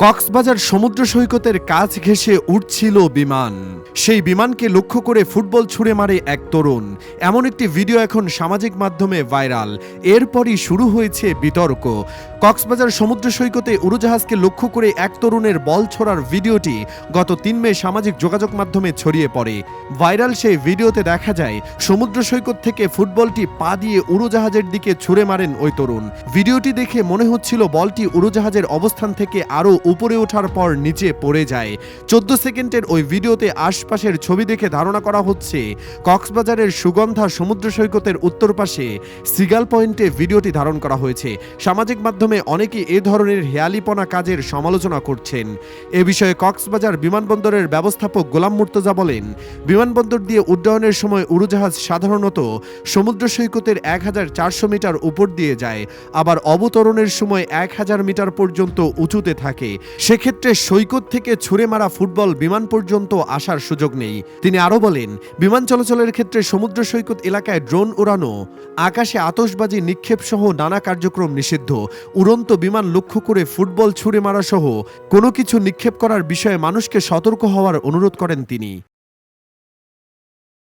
কক্সবাজার সমুদ্র সৈকতের কাছ ঘেঁষে উঠছিল বিমান। সেই বিমানকে লক্ষ্য করে ফুটবল ছুঁড়ে মারে এক তরুণ। এমন একটি ভিডিও এখন সামাজিক মাধ্যমে ভাইরাল। এরপরই শুরু হয়েছে বিতর্ক। কক্সবাজার সমুদ্র সৈকতে উড়োজাহাজকে লক্ষ্য করে এক তরুণের বল ছোড়ার ভিডিওটি গত ৩ মে সামাজিক যোগাযোগ মাধ্যমে ছড়িয়ে পড়ে। ভাইরাল সেই ভিডিওতে দেখা যায় সমুদ্র সৈকত থেকে ফুটবলটি পা দিয়ে উড়োজাহাজের দিকে ছুঁড়ে মারেন ওই তরুণ। ভিডিওটি দেখে মনে হচ্ছিল বলটি উড়োজাহাজের অবস্থান থেকে আরও উপরে ওঠার পর নিচে পড়ে যায়। 14 সেকেন্ডের ওই ভিডিওতে আশপাশের ছবি দেখে ধারণা করা হচ্ছে কক্সবাজারের সুগন্ধা সমুদ্র সৈকতের উত্তর পাশে সিগাল পয়েন্টে ভিডিওটি ধারণ করা হয়েছে। সামাজিক মাধ্যমে অনেকে এ ধরনের হেয়ালিপনা কাজের সমালোচনা করছেন। এ বিষয়ে কক্সবাজার বিমানবন্দরের ব্যবস্থাপক গোলাম মুর্তজা বলেন, বিমানবন্দর দিয়ে উড্ডয়নের সময় উড়োজাহাজ সাধারণত সমুদ্র সৈকতের 1400 মিটার উপর দিয়ে যায়, আবার অবতরণের সময় 1000 মিটার পর্যন্ত উঁচুতে থাকে। সেক্ষেত্রে সৈকত থেকে ছুঁড়ে মারা ফুটবল বিমান পর্যন্ত আসার সুযোগ নেই। তিনি আরও বলেন, বিমান চলাচলের ক্ষেত্রে সমুদ্র সৈকত এলাকায় ড্রোন উড়ানো, আকাশে আতশবাজি নিক্ষেপ সহ নানা কার্যক্রম নিষিদ্ধ। উড়ন্ত বিমান লক্ষ্য করে ফুটবল ছুঁড়ে মারা সহ কোনো কিছু নিক্ষেপ করার বিষয়ে মানুষকে সতর্ক হওয়ার অনুরোধ করেন তিনি।